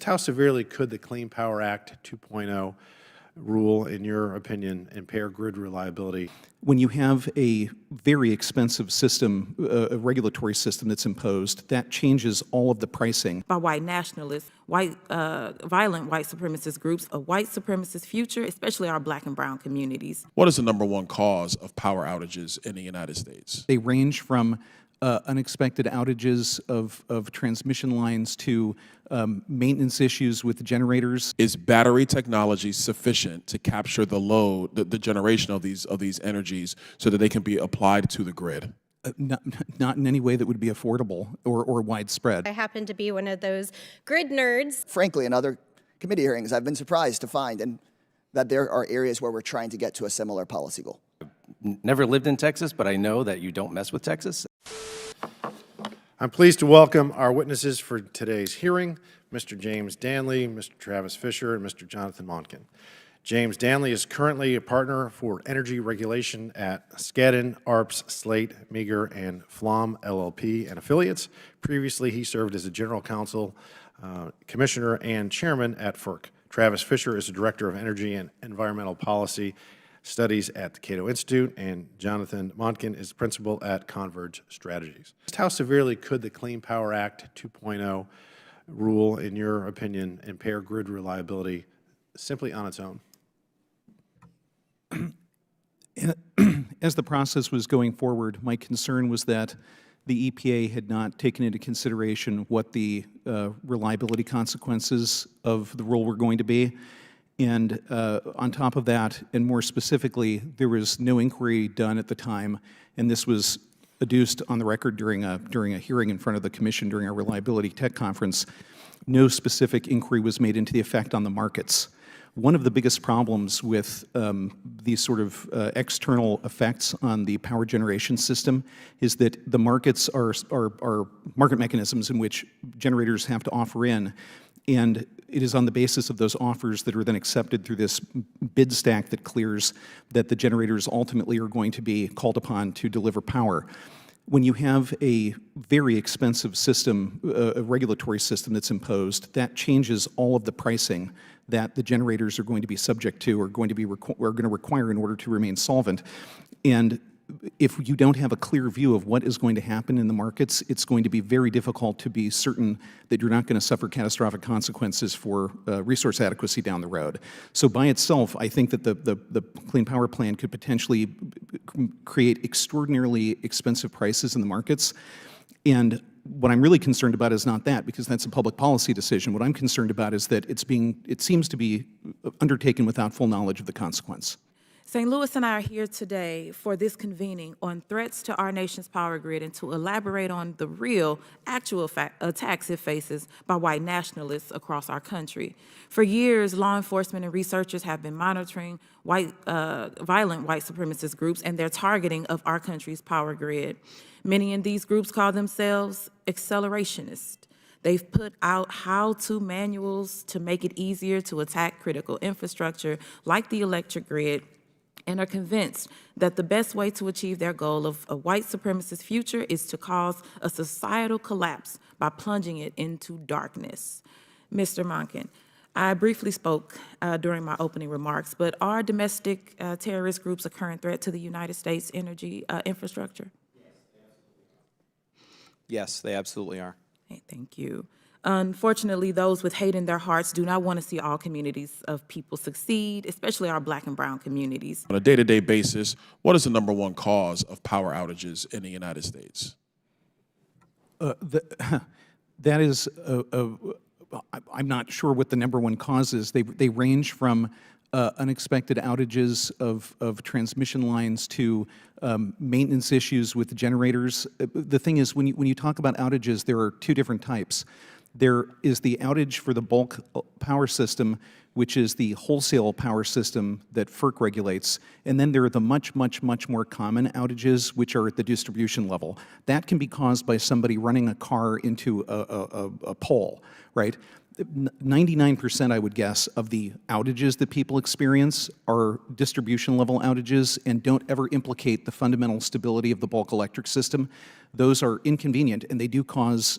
How severely could the Clean Power Act 2.0 rule, in your opinion, impair grid reliability? When you have a very expensive system, a regulatory system that's imposed, that changes all of the pricing. By white nationalists, violent white supremacist groups, a white supremacist future, especially our Black and brown communities. What is the #1 cause of power outages in the United States? They range from unexpected outages of transmission lines to maintenance issues with generators. Is battery technology sufficient to capture the load, the generation of these energies, so that they can be applied to the grid? Not in any way that would be affordable or widespread. I happen to be one of those grid nerds. Frankly, in other committee hearings, I've been surprised to find that there are areas where we're trying to get to a similar policy goal. Never lived in Texas, but I know that you don't mess with Texas. I'm pleased to welcome our witnesses for today's hearing, Mr. James Danley, Mr. Travis Fisher, and Mr. Jonathan Monken. James Danley is currently a partner for energy regulation at Skadden, Arps, Slate, Meagher, and Flom LLP and affiliates. Previously, he served as a general counsel, commissioner, and chairman at FERC. Travis Fisher is the director of energy and environmental policy studies at the Cato Institute, and Jonathan Monken is principal at Converge Strategies. How severely could the Clean Power Act 2.0 rule, in your opinion, impair grid reliability simply on its own? As the process was going forward, my concern was that the EPA had not taken into consideration what the reliability consequences of the rule were going to be. And on top of that, and more specifically, there was no inquiry done at the time, and this was adduced on the record during a hearing in front of the Commission during our Reliability Tech Conference. No specific inquiry was made into the effect on the markets. One of the biggest problems with these sort of external effects on the power generation system is that the markets are market mechanisms in which generators have to offer in, and it is on the basis of those offers that are then accepted through this bid stack that clears that the generators ultimately are going to be called upon to deliver power. When you have a very expensive system, a regulatory system that's imposed, that changes all of the pricing that the generators are going to be subject to or going to require in order to remain solvent. And if you don't have a clear view of what is going to happen in the markets, it's going to be very difficult to be certain that you're not going to suffer catastrophic consequences for resource adequacy down the road. So by itself, I think that the Clean Power Plan could potentially create extraordinarily expensive prices in the markets. And what I'm really concerned about is not that, because that's a public policy decision. What I'm concerned about is that it seems to be undertaken without full knowledge of the consequence. St. Louis and I are here today for this convening on threats to our nation's power grid and to elaborate on the real, actual attacks it faces by white nationalists across our country. For years, law enforcement and researchers have been monitoring violent white supremacist groups and their targeting of our country's power grid. Many in these groups call themselves accelerationists. They've put out how-to manuals to make it easier to attack critical infrastructure like the electric grid, and are convinced that the best way to achieve their goal of a white supremacist future is to cause a societal collapse by plunging it into darkness. Mr. Monken, I briefly spoke during my opening remarks, but are domestic terrorist groups a current threat to the United States energy infrastructure? Yes, they absolutely are. Okay, thank you. Unfortunately, those with hate in their hearts do not want to see all communities of people succeed, especially our Black and brown communities. On a day-to-day basis, what is the #1 cause of power outages in the United States? That is, I'm not sure what the #1 cause is. They range from unexpected outages of transmission lines to maintenance issues with generators. The thing is, when you talk about outages, there are two different types. There is the outage for the bulk power system, which is the wholesale power system that FERC regulates, and then there are the much more common outages, which are at the distribution level. That can be caused by somebody running a car into a pole, right? 99%, I would guess, of the outages that people experience are distribution level outages and don't ever implicate the fundamental stability of the bulk electric system. Those are inconvenient and they do cause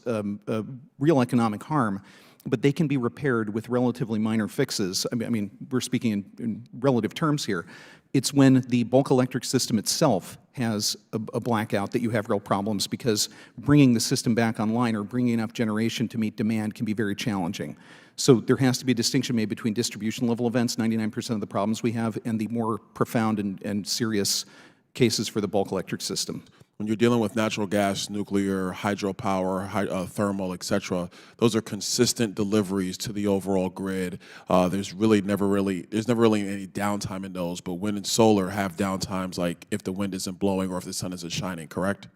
real economic harm. but they can be repaired with relatively minor fixes. I mean, we're speaking in relative terms here. It's when the bulk electric system itself has a blackout that you have real problems, because bringing the system back online or bringing enough generation to meet demand can be very challenging. So there has to be a distinction made between distribution level events, 99% of the problems we have, and the more profound and serious cases for the bulk electric system. When you're dealing with natural gas, nuclear, hydropower, thermal, et cetera, those are consistent deliveries to the overall grid. There's never really any downtime in those, but wind and solar have downtimes, like if the wind isn't blowing or if the sun isn't shining, correct?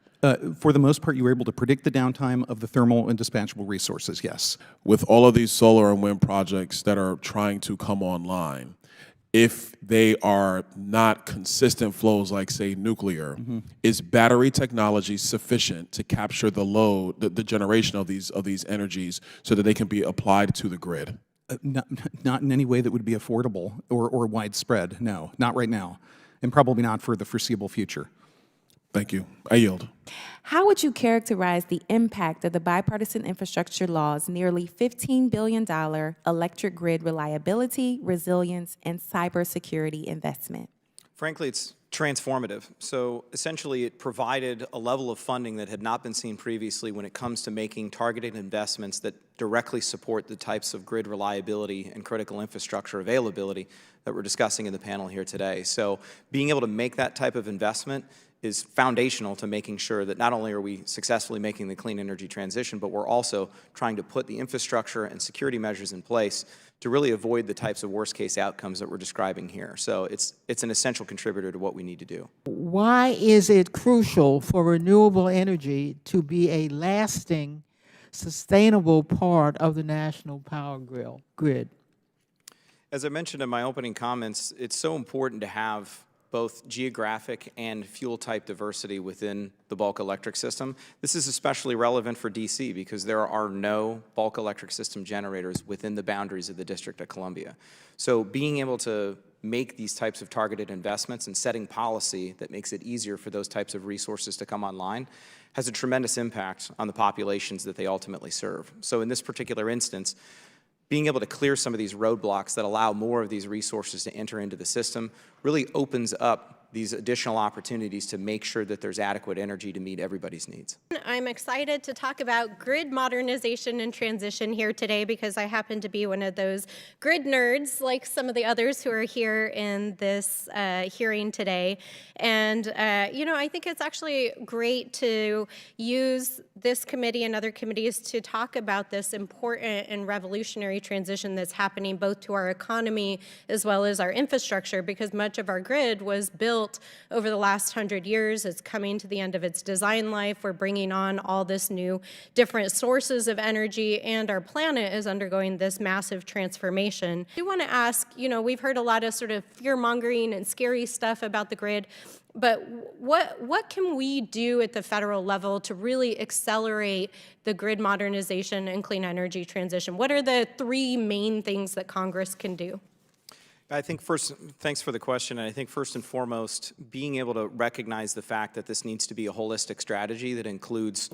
For the most part, you were able to predict the downtime of the thermal and dispatchable resources, yes. With all of these solar and wind projects that are trying to come online, if they are not consistent flows like, say, nuclear, is battery technology sufficient to capture the load, the generation of these energies, so that they can be applied to the grid? Not in any way that would be affordable or widespread, no, not right now, and probably not for the foreseeable future. Thank you. I yield. How would you characterize the impact of the bipartisan infrastructure law's nearly $15 billion electric grid reliability, resilience, and cybersecurity investment? Frankly, it's transformative. So essentially, it provided a level of funding that had not been seen previously when it comes to making targeted investments that directly support the types of grid reliability and critical infrastructure availability that we're discussing in the panel here today. So being able to make that type of investment is foundational to making sure that not only are we successfully making the clean energy transition, but we're also trying to put the infrastructure and security measures in place to really avoid the types of worst-case outcomes that we're describing here. So it's an essential contributor to what we need to do. Why is it crucial for renewable energy to be a lasting, sustainable part of the national power grid? As I mentioned in my opening comments, it's so important to have both geographic and fuel type diversity within the bulk electric system. This is especially relevant for DC because there are no bulk electric system generators within the boundaries of the District of Columbia. So being able to make these types of targeted investments and setting policy that makes it easier for those types of resources to come online has a tremendous impact on the populations that they ultimately serve. So in this particular instance, being able to clear some of these roadblocks that allow more of these resources to enter into the system really opens up these additional opportunities to make sure that there's adequate energy to meet everybody's needs. I'm excited to talk about grid modernization and transition here today because I happen to be one of those grid nerds like some of the others who are here in this hearing today. And, I think it's actually great to use this committee and other committees to talk about this important and revolutionary transition that's happening both to our economy as well as our infrastructure, because much of our grid was built over the last 100 years. It's coming to the end of its design life. We're bringing on all this new different sources of energy, and our planet is undergoing this massive transformation. I do want to ask, we've heard a lot of sort of fear-mongering and scary stuff about the grid, but what can we do at the federal level to really accelerate the grid modernization and clean energy transition? What are the three main things that Congress can do? I think first, thanks for the question, and I think first and foremost, being able to recognize the fact that this needs to be a holistic strategy that includes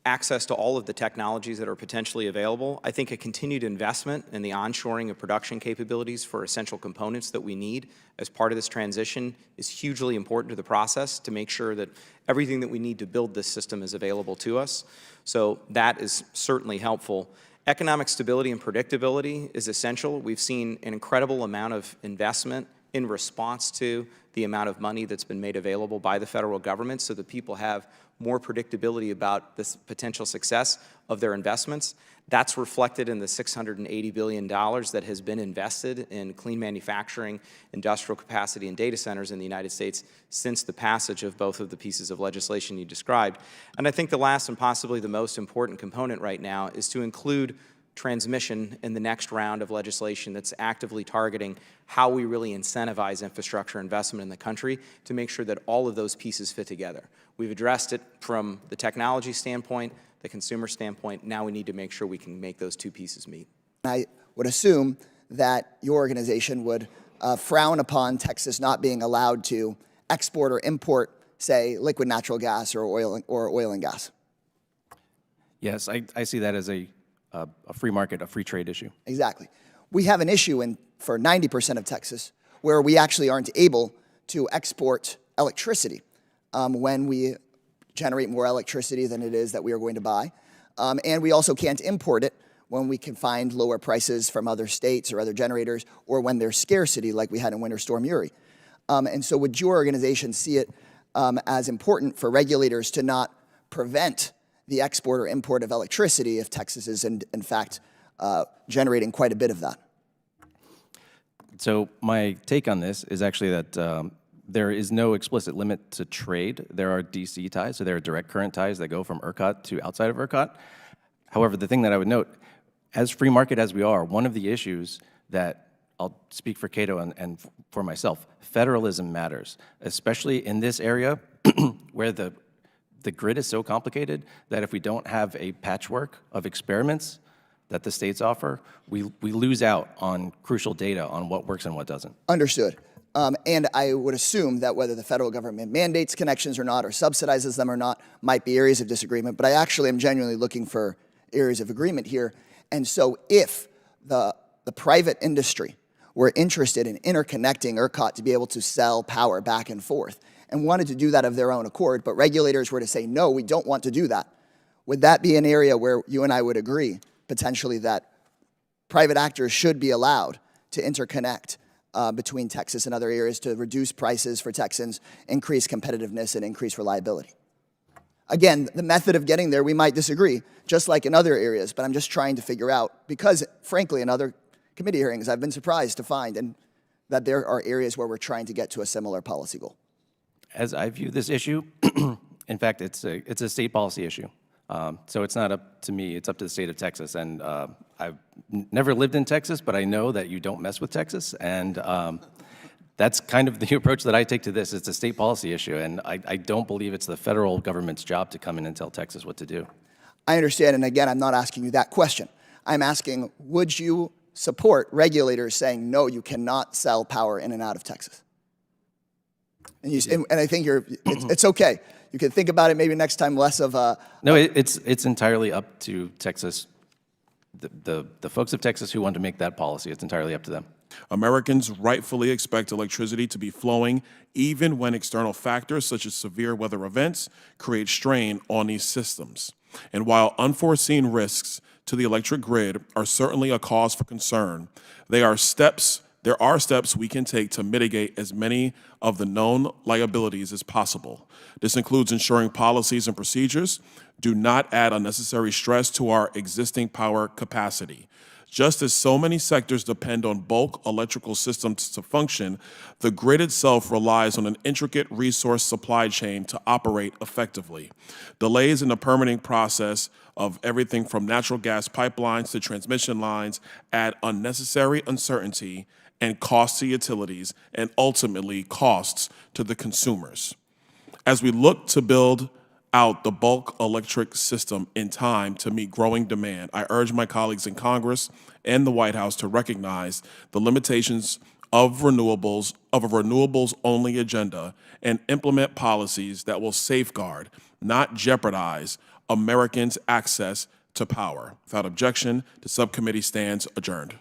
access to all of the technologies that are potentially available. I think a continued investment in the onshoring of production capabilities for essential components that we need as part of this transition is hugely important to the process to make sure that everything that we need to build this system is available to us. So that is certainly helpful. Economic stability and predictability is essential. We've seen an incredible amount of investment in response to the amount of money that's been made available by the federal government so that people have more predictability about the potential success of their investments. That's reflected in the $680 billion that has been invested in clean manufacturing, industrial capacity, and data centers in the United States since the passage of both of the pieces of legislation you described. And I think the last and possibly the most important component right now is to include transmission in the next round of legislation that's actively targeting how we really incentivize infrastructure investment in the country to make sure that all of those pieces fit together. We've addressed it from the technology standpoint, the consumer standpoint. Now we need to make sure we can make those two pieces meet. I would assume that your organization would frown upon Texas not being allowed to export or import, say, liquid natural gas or oil and gas. Yes, I see that as a a free market, a free trade issue. Exactly. We have an issue for 90% of Texas where we actually aren't able to export electricity when we generate more electricity than it is that we are going to buy. And we also can't import it when we can find lower prices from other states or other generators, or when there's scarcity like we had in Winter Storm Uri. And so would your organization see it as important for regulators to not prevent the export or import of electricity if Texas is in fact generating quite a bit of that? So my take on this is actually that there is no explicit limit to trade. There are DC ties, so there are direct current ties that go from ERCOT to outside of ERCOT. However, the thing that I would note, as free market as we are, one of the issues that I'll speak for Cato and for myself, federalism matters, especially in this area where the grid is so complicated that if we don't have a patchwork of experiments that the states offer, we lose out on crucial data on what works and what doesn't. Understood. And I would assume that whether the federal government mandates connections or not, or subsidizes them or not, might be areas of disagreement. But I actually am genuinely looking for areas of agreement here. And so if the private industry were interested in interconnecting ERCOT to be able to sell power back and forth and wanted to do that of their own accord, but regulators were to say, no, we don't want to do that, would that be an area where you and I would agree potentially that private actors should be allowed to interconnect between Texas and other areas to reduce prices for Texans, increase competitiveness, and increase reliability? Again, the method of getting there, we might disagree, just like in other areas, but I'm just trying to figure out, because frankly, in other committee hearings, I've been surprised to find that there are areas where we're trying to get to a similar policy goal. As I view this issue, in fact, it's a state policy issue. So it's not up to me, it's up to the state of Texas. And I've never lived in Texas, but I know that you don't mess with Texas. And that's kind of the approach that I take to this. It's a state policy issue, and I don't believe it's the federal government's job to come in and tell Texas what to do. I understand, and again, I'm not asking you that question. I'm asking, would you support regulators saying, no, you cannot sell power in and out of Texas? And I think it's okay. You can think about it maybe next time less of a... No, it's entirely up to Texas, the folks of Texas who want to make that policy. It's entirely up to them. Americans rightfully expect electricity to be flowing even when external factors such as severe weather events create strain on these systems. And while unforeseen risks to the electric grid are certainly a cause for concern, there are steps we can take to mitigate as many of the known liabilities as possible. This includes ensuring policies and procedures do not add unnecessary stress to our existing power capacity. Just as so many sectors depend on bulk electrical systems to function, the grid itself relies on an intricate resource supply chain to operate effectively. Delays in the permitting process of everything from natural gas pipelines to transmission lines add unnecessary uncertainty and costs to utilities and ultimately costs to the consumers. As we look to build out the bulk electric system in time to meet growing demand, I urge my colleagues in Congress and the White House to recognize the limitations of a renewables-only agenda and implement policies that will safeguard, not jeopardize, Americans' access to power. Without objection, the subcommittee stands adjourned.